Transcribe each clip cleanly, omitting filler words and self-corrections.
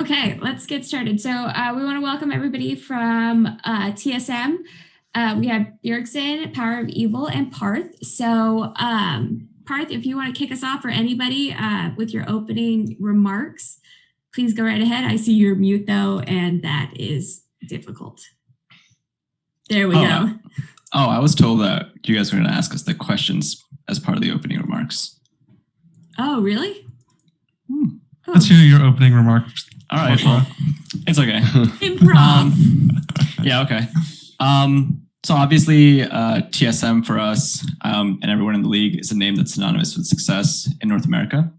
Okay, let's get started. So we want to welcome everybody from TSM. We have Bjergsen, PowerofEvil, and Parth. So Parth, if you want to kick us off, or anybody with your opening remarks, please go right ahead. I see you're mute though, and that is difficult. There we go. I was told that you guys were going to ask us the questions as part of the opening remarks. Oh, really? Oh. Let's hear your opening remarks. All right, well, it's okay. Improv. Yeah, okay. So obviously, TSM for us and everyone in the league is a name that's synonymous with success in North America.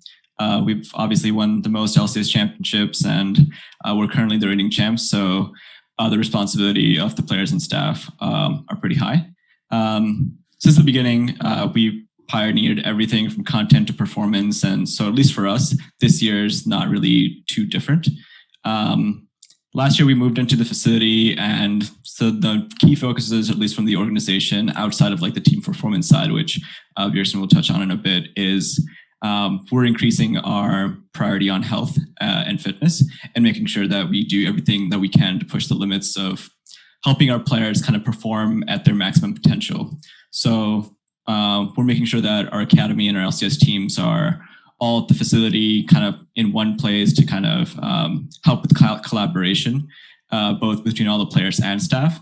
We've obviously won the most LCS championships, and we're currently the reigning champs. So the responsibility of the players and staff are pretty high. Since the beginning, we pioneered everything from content to performance. And so at least for us, this year is not really too different. Last year, we moved into the facility. And so the key focuses, at least from the organization, outside of like the team performance side, which Bjergsen will touch on in a bit, is we're increasing our priority on health and fitness and making sure that we do everything that we can to push the limits of helping our players kind of perform at their maximum potential. So we're making sure that our academy and our LCS teams are all at the facility kind of in one place to kind of help with collaboration, both between all the players and staff.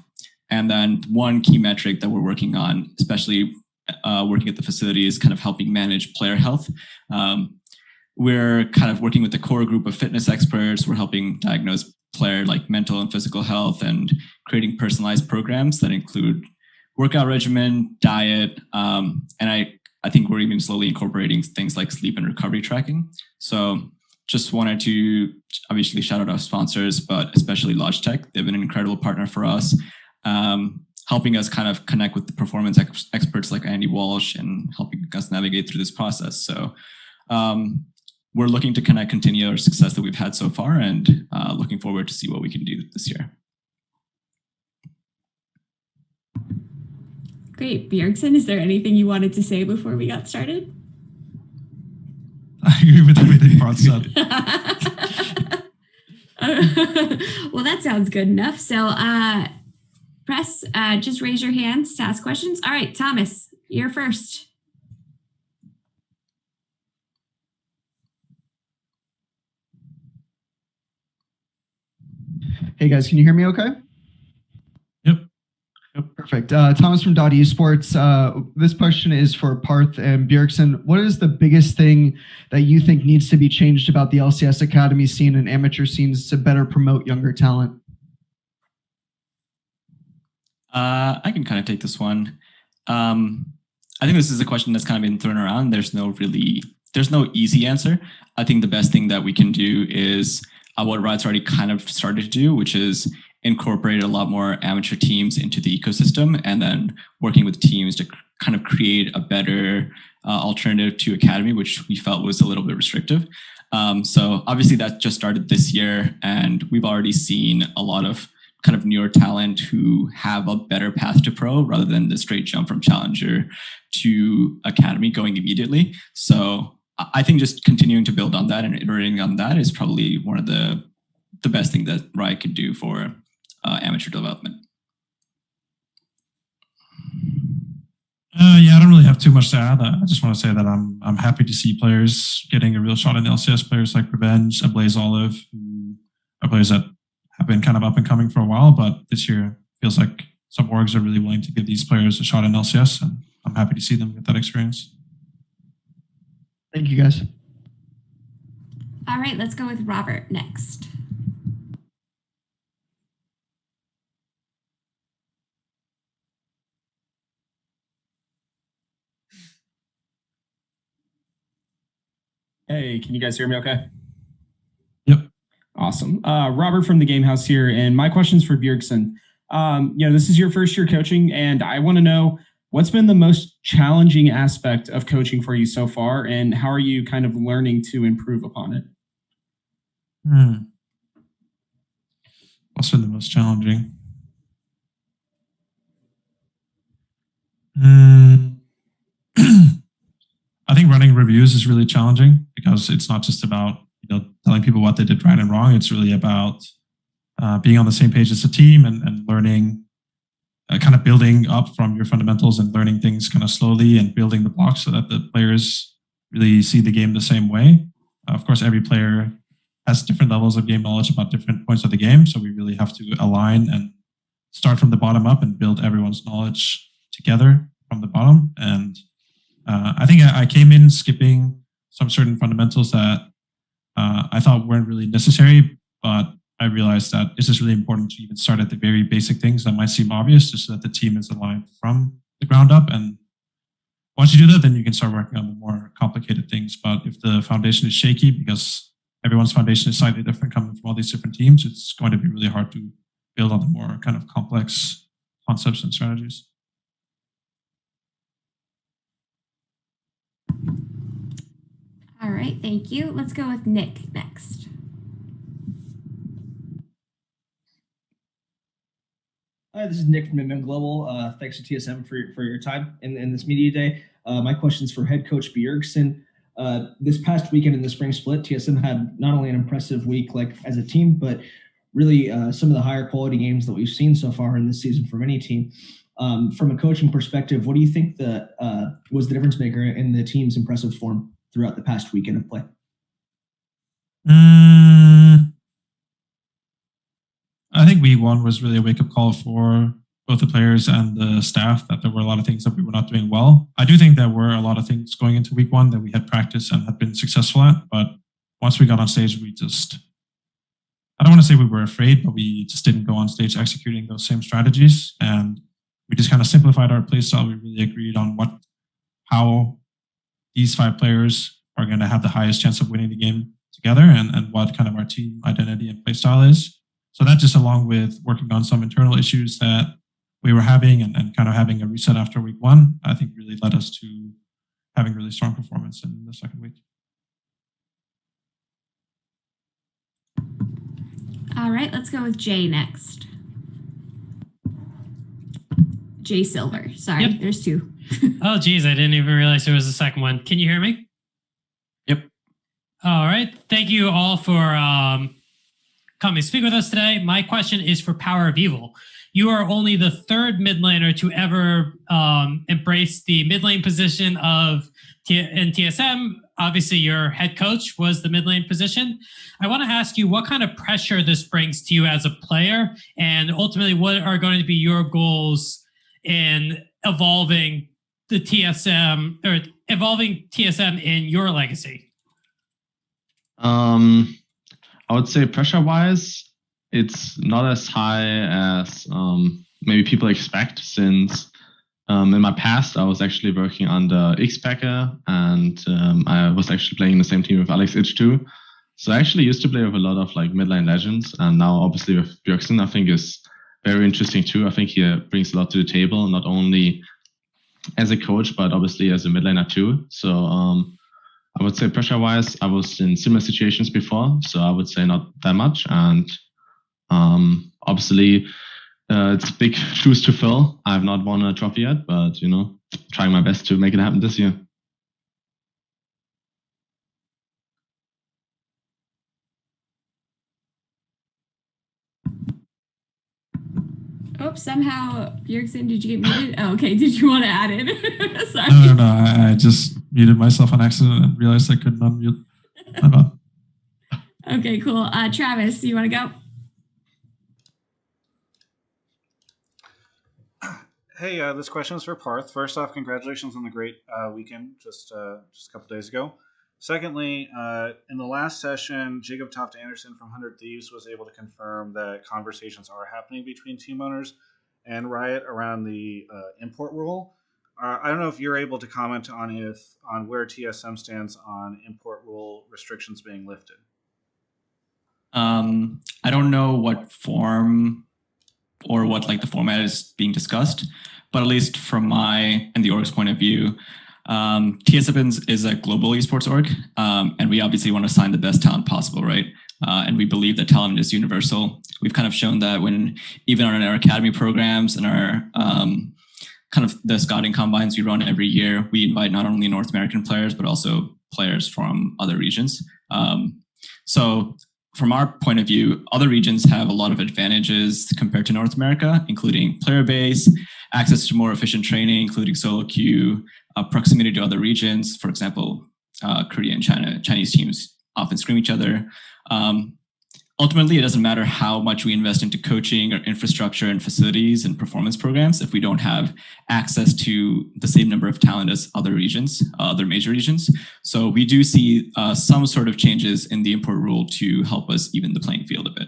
And then one key metric that we're working on, especially working at the facility, is kind of helping manage player health. We're kind of working with the core group of fitness experts. We're helping diagnose player like mental and physical health and creating personalized programs that include workout regimen, diet, and I think we're even slowly incorporating things like sleep and recovery tracking. So just wanted to obviously shout out our sponsors, but especially Logitech. They've been an incredible partner for us, helping us kind of connect with the performance experts like Andy Walsh and helping us navigate through this process. So we're looking to continue our success that we've had so far, and looking forward to see what we can do this year. Great. Bjergsen, is there anything you wanted to say before we got started? I agree with everything Parth said. Well, that sounds good enough. So press, just raise your hands to ask questions. All right, Thomas, you're first. Hey guys, can you hear me okay? Yep. Perfect. Thomas from Esports. This question is for Parth and Bjergsen. What is the biggest thing that you think needs to be changed about the LCS Academy scene and amateur scenes to better promote younger talent? I can kind of take this one. I think this is a question that's kind of been thrown around. There's no easy answer. I think the best thing that we can do is what Riot's already kind of started to do, which is incorporate a lot more amateur teams into the ecosystem, and then working with teams to kind of create a better alternative to Academy, which we felt was a little bit restrictive. So obviously that just started this year, and we've already seen a lot of kind of newer talent who have a better path to pro rather than the straight jump from Challenger to Academy going immediately. So I think just continuing to build on that and iterating on that is probably one of the best thing that Riot could do for amateur development. Yeah, I don't really have too much to add. I just want to say that I'm happy to see players getting a real shot in the LCS. Players like Revenge and Blaze Olive, who are players that have been kind of up and coming for a while, but this year feels like some orgs are really willing to give these players a shot in LCS, and I'm happy to see them get that experience. Thank you, guys. All right, let's go with Robert next. Hey, can you guys hear me okay? Yep. Awesome. Robert from the Game House here, and my question's for Bjergsen. This is your first year coaching, and I want to know what's been the most challenging aspect of coaching for you so far, and how are you kind of learning to improve upon it? What's been the most challenging? I think running reviews is really challenging because it's not just about telling people what they did right and wrong. It's really about being on the same page as a team and learning, kind of building up from your fundamentals and learning things kind of slowly and building the blocks so that the players really see the game the same way. Of course, every player has different levels of game knowledge about different points of the game. So we really have to align and start from the bottom up and build everyone's knowledge together from the bottom. And I think I came in skipping some certain fundamentals that I thought weren't really necessary, but I realized that it's just really important to even start at the very basic things that might seem obvious, just so that the team is aligned from the ground up. And once you do that, then you can start working on the more complicated things. But if the foundation is shaky, because everyone's foundation is slightly different coming from all these different teams, it's going to be really hard to build on the more kind of complex concepts and strategies. All right, thank you. Let's go with Nick next. Hi, this is Nick from Midman Global. Thanks to TSM for your time in this media day. My question is for head coach Bjergsen. This past weekend in the spring split, TSM had not only an impressive week as a team, but really some of the higher quality games that we've seen so far in this season from any team. From a coaching perspective, what do you think was the difference maker in the team's impressive form throughout the past weekend of play? I think week one was really a wake-up call for both the players and the staff, that there were a lot of things that we were not doing well. I do think there were a lot of things going into week one that we had practiced and had been successful at, but once we got on stage, I don't want to say we were afraid, but we just didn't go on stage executing those same strategies. And we just kind of simplified our play style. We really agreed on how these 5 players are going to have the highest chance of winning the game together, and what kind of our team identity and play style is. So that, just along with working on some internal issues that we were having and kind of having a reset after week one, I think really led us to having really strong performance in the second week. All right, let's go with Jay next. Jay Silver. Sorry, Yep. There's 2. Oh, geez, I didn't even realize there was a second one. Can you hear me? Yep. All right. Thank you all for coming to speak with us today. My question is for PowerofEvil. You are only the 3rd mid laner to ever embrace the mid lane position in TSM. Obviously, your head coach was the mid lane position. I want to ask you what kind of pressure this brings to you as a player, and ultimately, what are going to be your goals in evolving the TSM, or evolving TSM in your legacy? I would say pressure-wise, it's not as high as maybe people expect, since in my past, I was actually working under X-Packer, and I was actually playing in the same team with Alex H2. So I actually used to play with a lot of midlane legends, and now obviously with Bjergsen, I think is very interesting too. I think he brings a lot to the table, not only as a coach, but obviously as a mid laner too. So I would say pressure-wise, I was in similar situations before, so I would say not that much. And obviously, it's big shoes to fill. I have not won a trophy yet, but trying my best to make it happen this year. Oops, somehow, Bjergsen, did you get muted? Oh, okay. Did you want to add in? Sorry. No. I just muted myself on accident and realized I couldn't unmute. My bad. Okay, cool. Travis, you want to go? Hey, this question is for Parth. First off, congratulations on the great weekend just a couple days ago. Secondly, in the last session, Jacob Toft Anderson from 100 Thieves was able to confirm that conversations are happening between team owners and Riot around the import rule. I don't know if you're able to comment on where TSM stands on import rule restrictions being lifted. I don't know what form or what the format is being discussed, but at least from my and the org's point of view, TSM is a global esports org, and we obviously want to sign the best talent possible, right? And we believe that talent is universal. We've kind of shown that when even on our academy programs and our kind of the scouting combines we run every year, we invite not only North American players, but also players from other regions. So from our point of view, other regions have a lot of advantages compared to North America, including player base, access to more efficient training, including solo queue, proximity to other regions. For example, Korea and Chinese teams often scream each other. Ultimately, it doesn't matter how much we invest into coaching or infrastructure and facilities and performance programs if we don't have access to the same number of talent as other regions, other major regions. So we do see some sort of changes in the import rule to help us even the playing field a bit.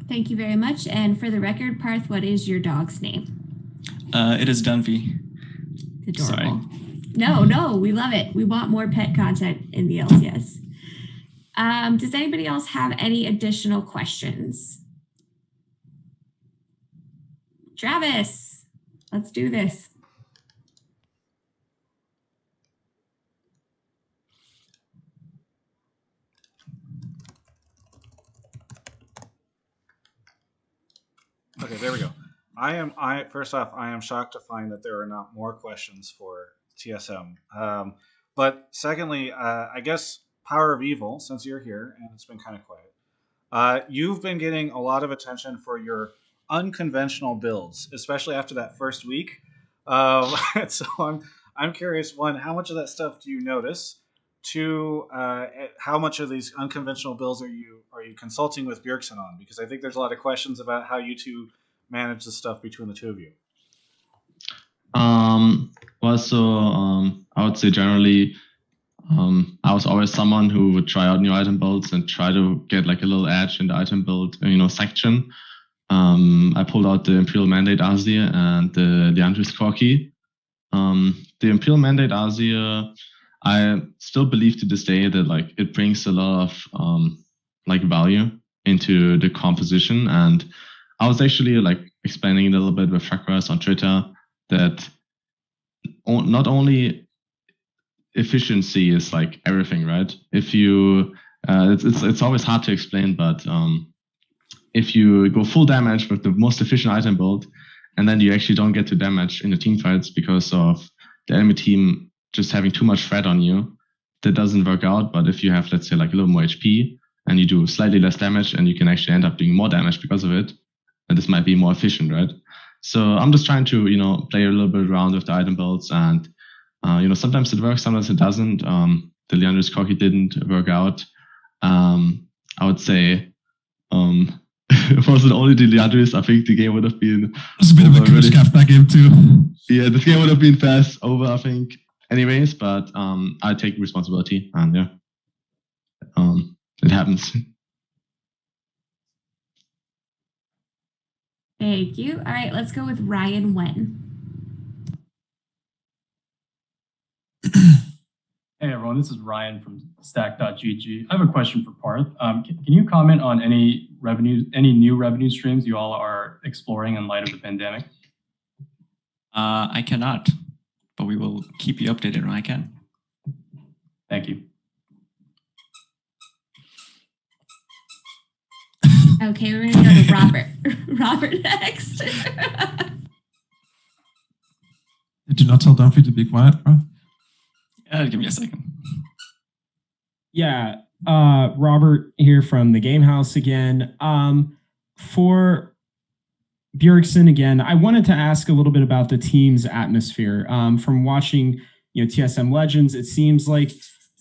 Thank you very much. And for the record, Parth, what is your dog's name? It is Dunphy. Adorable. Sorry. No, we love it. We want more pet content in the LCS. Does anybody else have any additional questions? Travis, let's do this. Okay, there we go. First off, I am shocked to find that there are not more questions for TSM. But secondly, I guess PowerofEvil, since you're here and it's been kind of quiet, you've been getting a lot of attention for your unconventional builds, especially after that first week. So I'm curious, one, how much of that stuff do you notice? Two, how much of these unconventional builds are you consulting with Bjergsen on? Because I think there's a lot of questions about how you two manage the stuff between the two of you. I would say generally, I was always someone who would try out new item builds and try to get like a little edge in the item build, section. I pulled out the Imperial Mandate Azir and the Andris Corki. The Imperial Mandate Azir, I still believe to this day that like it brings a lot of value into the composition. And I was actually like explaining a little bit with Frakras on Twitter that not only efficiency is like everything, right? If you, it's always hard to explain, but if you go full damage with the most efficient item build, and then you actually don't get to damage in the team fights because of the enemy team just having too much threat on you, that doesn't work out. But if you have, let's say, like a little more HP and you do slightly less damage and you can actually end up doing more damage because of it, then this might be more efficient, right? So I'm just trying to, play a little bit around with the item builds, and sometimes it works, sometimes it doesn't. The Leandris Corki didn't work out. I would say, was it only the Leandris? I think the game would have been. It was a bit of a curse cap that game too. Yeah, this game would have been fast over, I think. Anyways, but I take responsibility, and yeah, it happens. Thank you. All right, let's go with Ryan Wen. Hey everyone, this is Ryan from Stack.gg. I have a question for Parth. Can you comment on any new revenue streams you all are exploring in light of the pandemic? I cannot, but we will keep you updated when I can. Thank you. Okay, we're gonna go to Robert. Robert next. Did you not tell Dunphy to be quiet, bro? Give me a second. Yeah, Robert here from the Game House again. For Bjergsen again, I wanted to ask a little bit about the team's atmosphere. From watching, TSM Legends, it seems like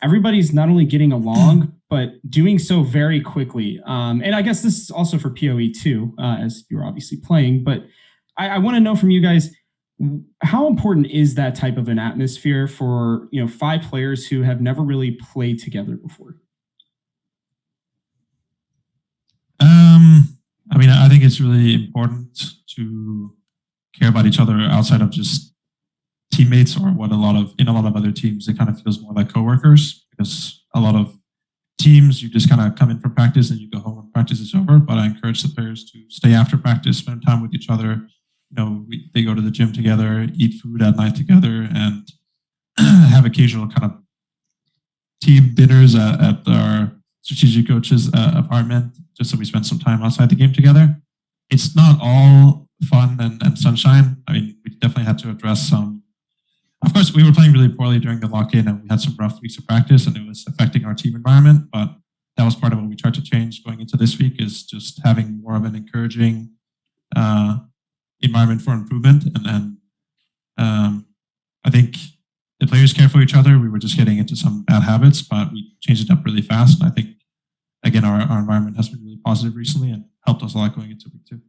everybody's not only getting along, but doing so very quickly. And I guess this is also for PoE too, as you're obviously playing. But I want to know from you guys, how important is that type of an atmosphere for 5 players who have never really played together before? I think it's really important to care about each other outside of just teammates, or what in a lot of other teams, it kind of feels more like coworkers, because a lot of teams, you just kind of come in for practice and you go home when practice is over. But I encourage the players to stay after practice, spend time with each other. They go to the gym together, eat food at night together, and have occasional kind of team dinners at our strategic coach's apartment, just so we spend some time outside the game together. It's not all fun and sunshine. We definitely had to address some of course, we were playing really poorly during the lock-in, and we had some rough weeks of practice, and it was affecting our team environment. But that was part of what we tried to change going into this week, is just having more of an encouraging environment for improvement. And then I think the players care for each other. We were just getting into some bad habits, but we changed it up really fast. And I think, again, our environment has been really positive recently and helped us a lot going into week 2.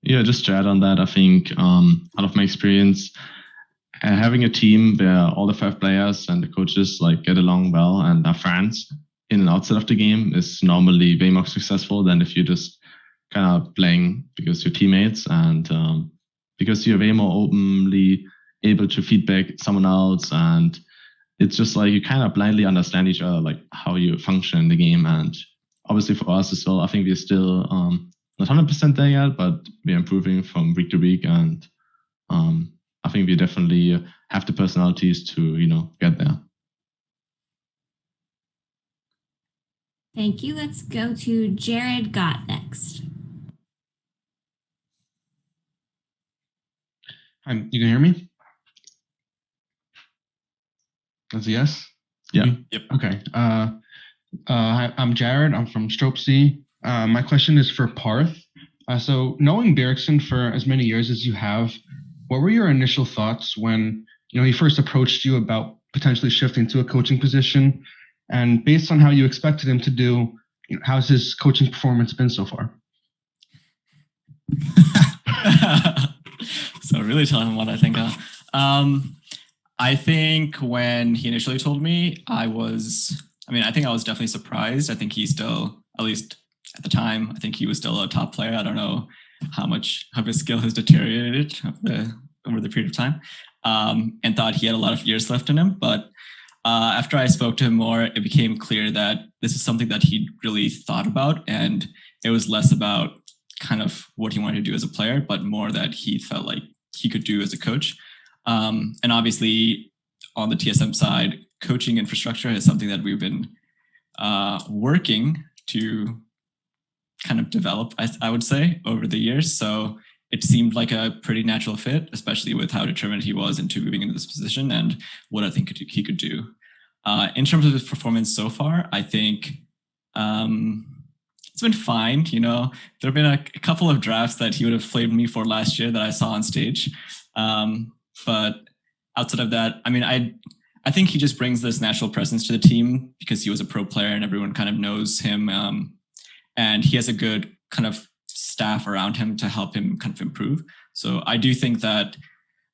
Yeah, just to add on that, I think out of my experience, having a team where all the 5 players and the coaches like get along well and are friends in and outside of the game is normally way more successful than if you're just kind of playing because you're teammates, and because you're way more openly able to feedback someone else, and it's just like you kind of blindly understand each other, like how you function in the game. And obviously for us as well, I think we're still not 100% there yet, but we're improving from week to week, and I think we definitely have the personalities to get there. Thank you. Let's go to Jared Gott next. Hi, you can hear me? That's a yes? Yeah. Yep. Okay. Hi, I'm Jared. I'm from Strope C. My question is for Parth. So knowing Bjergsen for as many years as you have, what were your initial thoughts when he first approached you about potentially shifting to a coaching position? And based on how you expected him to do, how's his coaching performance been so far? So really telling him what I think. I think when he initially told me, I think I was definitely surprised. I think he's still, at least at the time, I think he was still a top player. I don't know how much of his skill has deteriorated over the period of time, and thought he had a lot of years left in him. But after I spoke to him more, it became clear that this is something that he really thought about, and it was less about kind of what he wanted to do as a player, but more that he felt like he could do as a coach. And obviously on the TSM side, coaching infrastructure is something that we've been working to kind of develop, I would say, over the years. So it seemed like a pretty natural fit, especially with how determined he was into moving into this position and what I think he could do. In terms of his performance so far, I think it's been fine. There have been a couple of drafts that he would have flamed me for last year that I saw on stage. But outside of that, I think he just brings this natural presence to the team because he was a pro player and everyone kind of knows him. And he has a good kind of staff around him to help him kind of improve. So I do think that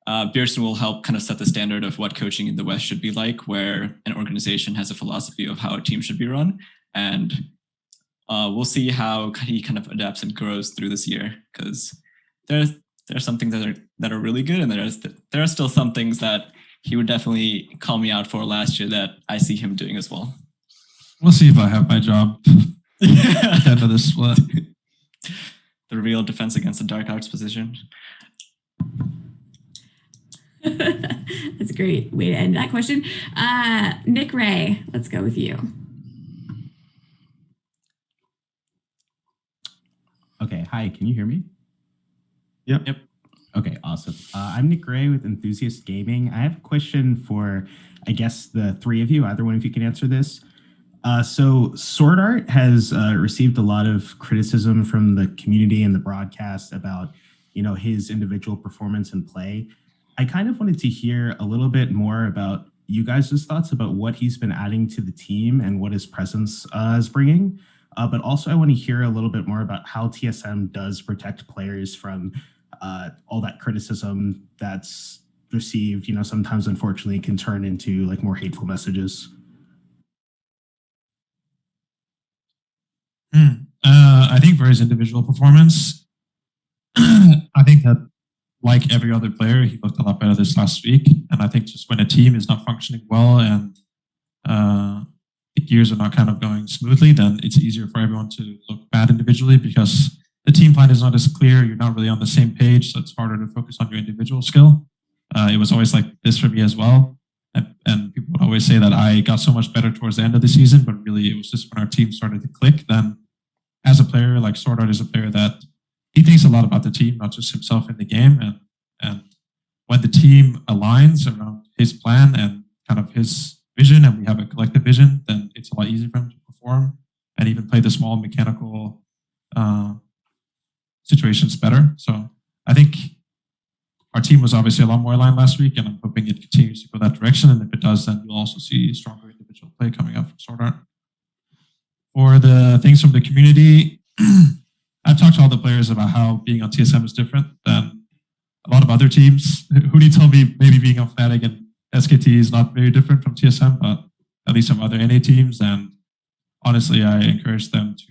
Bjergsen will help kind of set the standard of what coaching in the West should be like, where an organization has a philosophy of how a team should be run. And we'll see how he kind of adapts and grows through this year, because there are some things that are really good, and there are still some things that he would definitely call me out for last year that I see him doing as well. We'll see if I have my job at the end of this split. The real defense against the dark arts position. That's a great way to end that question. Nick Ray, let's go with you. Okay, hi, can you hear me? Yep. Okay, awesome. I'm Nick Ray with Enthusiast Gaming. I have a question for, I guess, the three of you, either one of you can answer this. So Sword Art has received a lot of criticism from the community and the broadcast about, his individual performance and play. I kind of wanted to hear a little bit more about you guys' thoughts about what he's been adding to the team and what his presence is bringing. But also I want to hear a little bit more about how TSM does protect players from all that criticism that's received, sometimes unfortunately can turn into like more hateful messages. I think for his individual performance, I think that like every other player, he looked a lot better this last week. And I think just when a team is not functioning well and the gears are not kind of going smoothly, then it's easier for everyone to look bad individually because the team plan is not as clear. You're not really on the same page, so it's harder to focus on your individual skill. It was always like this for me as well. And people would always say that I got so much better towards the end of the season, but really it was just when our team started to click. Then as a player, like Sword Art is a player that he thinks a lot about the team, not just himself in the game. And when the team aligns around his plan and kind of his vision, and we have a collective vision, then it's a lot easier for him to perform and even play the small mechanical situations better. So I think our team was obviously a lot more aligned last week, and I'm hoping it continues to go that direction. And if it does, then you'll also see stronger individual play coming up from Sword Art. For the things from the community, I've talked to all the players about how being on TSM is different than a lot of other teams. Huni told me maybe being on Fnatic and SKT is not very different from TSM, but at least some other NA teams. And honestly, I encourage them to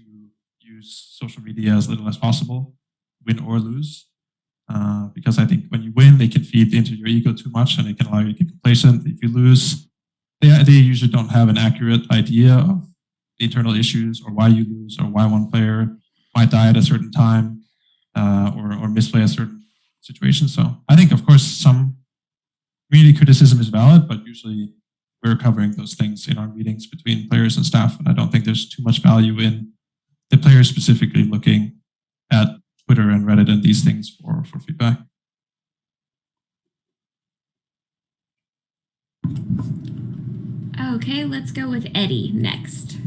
use social media as little as possible, win or lose. Because I think when you win, they can feed into your ego too much and it can allow you to get complacent. If you lose, they usually don't have an accurate idea of the internal issues or why you lose or why one player might die at a certain time or misplay a certain situation. So I think, of course, some community criticism is valid, but usually we're covering those things in our meetings between players and staff. And I don't think there's too much value in the players specifically looking at Twitter and Reddit and these things for feedback. Okay, let's go with Eddie next.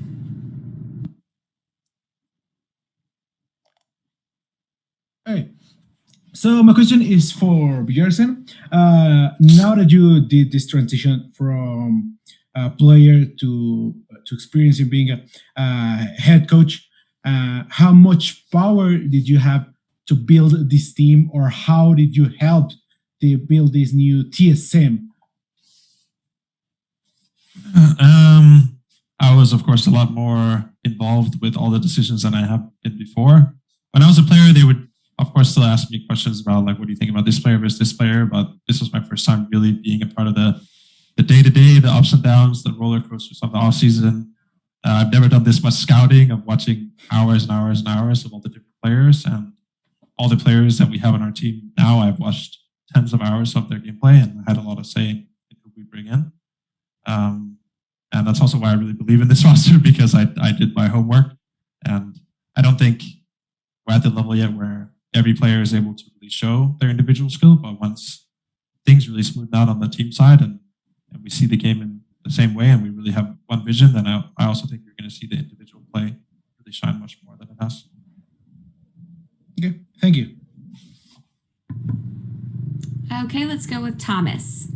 Hey, so my question is for Bjergsen. Now that you did this transition from player to experiencing being a head coach, how much power did you have to build this team, or how did you help to build this new TSM? I was, of course, a lot more involved with all the decisions than I have been before. When I was a player, they would, of course, still ask me questions about, like, what do you think about this player versus this player? But this was my first time really being a part of the day-to-day, the ups and downs, the roller coasters of the off-season. I've never done this much scouting of watching hours and hours and hours of all the different players, and all the players that we have on our team now. I've watched tens of hours of their gameplay and I had a lot of say in who we bring in. And that's also why I really believe in this roster, because I did my homework, and I don't think we're at the level yet where every player is able to really show their individual skill. But once things really smooth out on the team side and we see the game in the same way and we really have one vision, then I also think you're going to see the individual play really shine much more than it has. Okay, thank you. Okay, let's go with Thomas.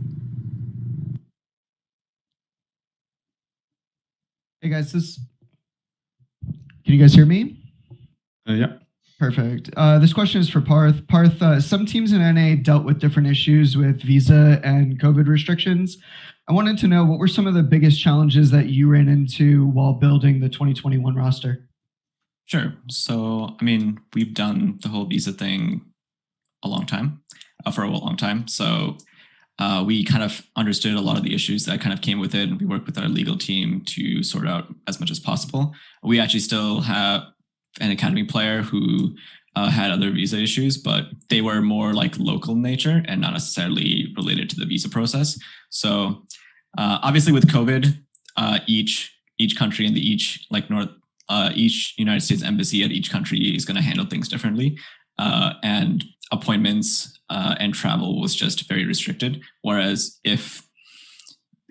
Hey guys, can you guys hear me? Yeah. Perfect. This question is for Parth. Parth, some teams in NA dealt with different issues with visa and COVID restrictions. I wanted to know, what were some of the biggest challenges that you ran into while building the 2021 roster? Sure. So, I mean, we've done the whole visa thing for a long time. So we kind of understood a lot of the issues that kind of came with it, and we worked with our legal team to sort out as much as possible. We actually still have an academy player who had other visa issues, but they were more like local in nature and not necessarily related to the visa process. So obviously with COVID, each country and each United States embassy at each country is going to handle things differently. And appointments and travel was just very restricted. Whereas if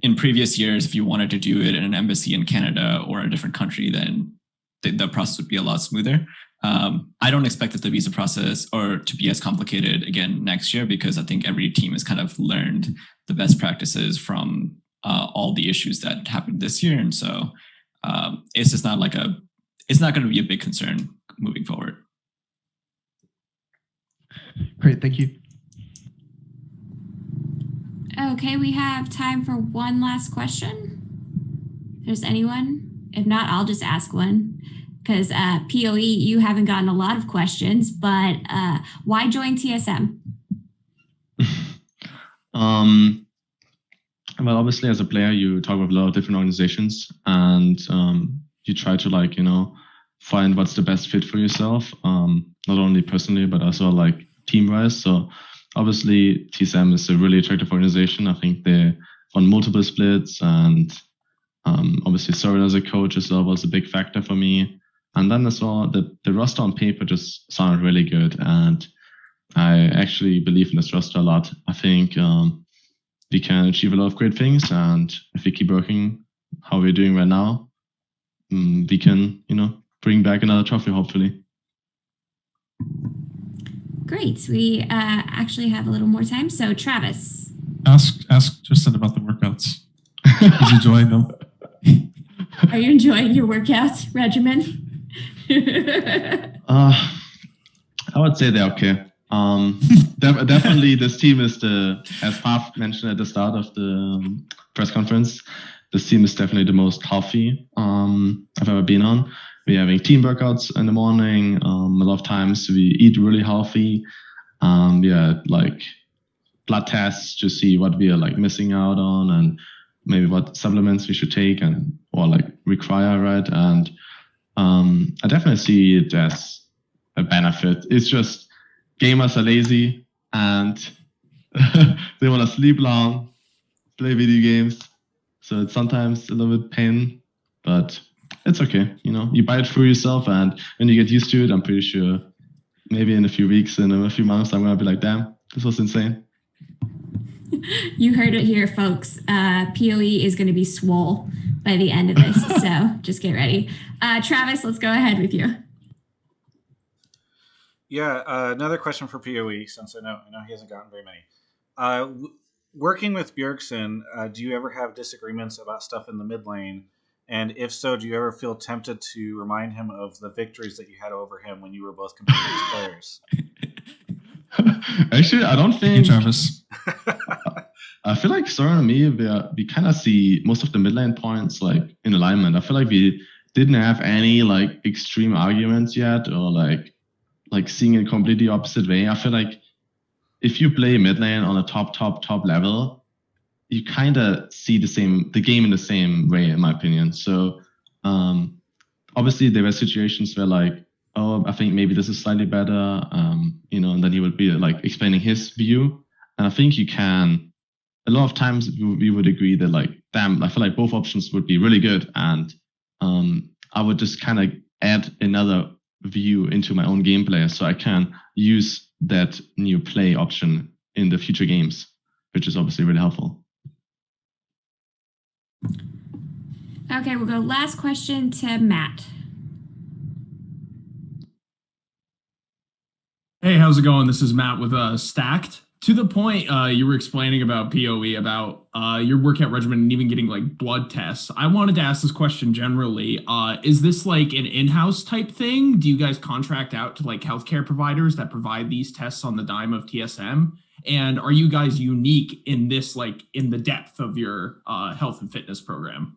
in previous years, if you wanted to do it in an embassy in Canada or a different country, then the process would be a lot smoother. I don't expect that the visa process or to be as complicated again next year, because I think every team has kind of learned the best practices from all the issues that happened this year. And so it's just not it's not going to be a big concern moving forward. Great, thank you. Okay, we have time for one last question. If there's anyone. If not, I'll just ask one. Because PoE, you haven't gotten a lot of questions, but why join TSM? Well, obviously, as a player, you talk with a lot of different organizations, and you try to find what's the best fit for yourself, not only personally but also team-wise. So obviously, TSM is a really attractive organization. I think they won multiple splits, and obviously, serving as a coach as well was a big factor for me. And then as well, the roster on paper just sounded really good, and I actually believe in this roster a lot. I think we can achieve a lot of great things, and if we keep working how we're doing right now, we can, bring back another trophy, hopefully. Great. We actually have a little more time. So Travis. Ask Tristan about the workouts. He's enjoying them. Are you enjoying your workout regimen? I would say they're okay. Definitely this team is as Parth mentioned at the start of the press conference, this team is definitely the most healthy I've ever been on. We're having team workouts in the morning. A lot of times we eat really healthy. We had like blood tests to see what we are like missing out on and maybe what supplements we should take or like require, right? And I definitely see it as a benefit. It's just gamers are lazy and they want to sleep long, play video games. So it's sometimes a little bit pain, but it's okay. You buy it through yourself, and when you get used to it, I'm pretty sure maybe in a few weeks and in a few months, I'm going to be like, damn, this was insane. You heard it here, folks. PoE is going to be swole by the end of this, so just get ready. Travis, let's go ahead with you. Yeah, another question for PoE, since I know he hasn't gotten very many. Working with Bjergsen, do you ever have disagreements about stuff in the mid lane? And if so, do you ever feel tempted to remind him of the victories that you had over him when you were both competitive players? Actually, I don't think. Hey, Travis. I feel like Soren and me, we kind of see most of the mid lane points like in alignment. I feel like we didn't have any like extreme arguments yet, or like seeing it completely opposite way. I feel like if you play mid lane on a top level, you kind of see the game in the same way, in my opinion. So obviously there were situations where like, oh, I think maybe this is slightly better, and then he would be like explaining his view. And I think you can, a lot of times we would agree that like, damn, I feel like both options would be really good. And I would just kind of add another view into my own gameplay so I can use that new play option in the future games, which is obviously really helpful. Okay, we'll go last question to Matt. Hey, how's it going? This is Matt with Stacked. To the point you were explaining about PoE, about your workout regimen and even getting like blood tests. I wanted to ask this question generally. Is this like an in-house type thing? Do you guys contract out to like healthcare providers that provide these tests on the dime of TSM? And are you guys unique in this, like in the depth of your health and fitness program?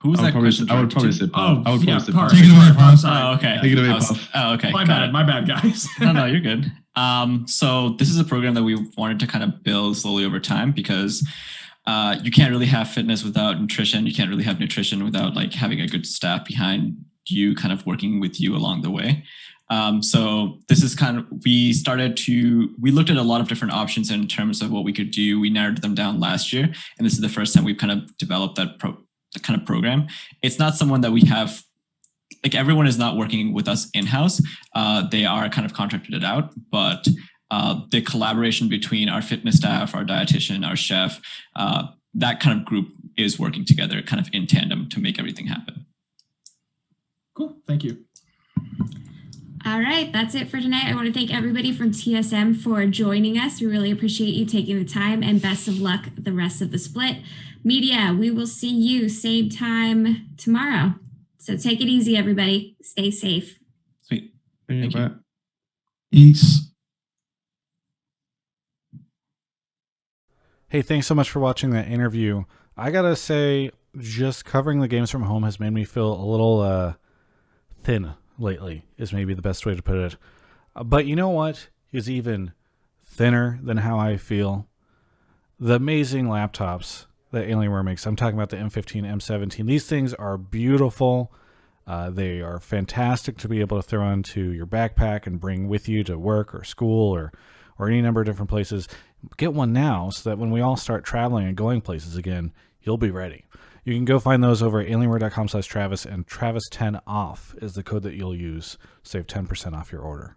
Who was that question? I would probably say Parth. Oh, yeah, Parth. Take it away, Parth. Oh, okay. Take it away, Parth. Oh, okay. My bad, guys. No, you're good. So this is a program that we wanted to kind of build slowly over time because you can't really have fitness without nutrition. You can't really have nutrition without like having a good staff behind you, kind of working with you along the way. So this is kind of, we looked at a lot of different options in terms of what we could do. We narrowed them down last year, and this is the first time we've kind of developed that kind of program. It's not someone that we have, like everyone is not working with us in-house. They are kind of contracted it out, but the collaboration between our fitness staff, our dietitian, our chef, that kind of group is working together kind of in tandem to make everything happen. Cool. Thank you. All right, that's it for tonight. I want to thank everybody from TSM for joining us. We really appreciate you taking the time, and best of luck the rest of the split. Media, we will see you same time tomorrow. So take it easy, everybody. Stay safe. Sweet. Thank you. Peace. Hey, thanks so much for watching that interview. I gotta say, just covering the games from home has made me feel a little thin lately, is maybe the best way to put it. But you know what is even thinner than how I feel? The amazing laptops that Alienware makes. I'm talking about the M15, M17. These things are beautiful. They are fantastic to be able to throw into your backpack and bring with you to work or school or any number of different places. Get one now so that when we all start traveling and going places again, you'll be ready. You can go find those over at alienware.com/Travis, and Travis10off is the code that you'll use. Save 10% off your order.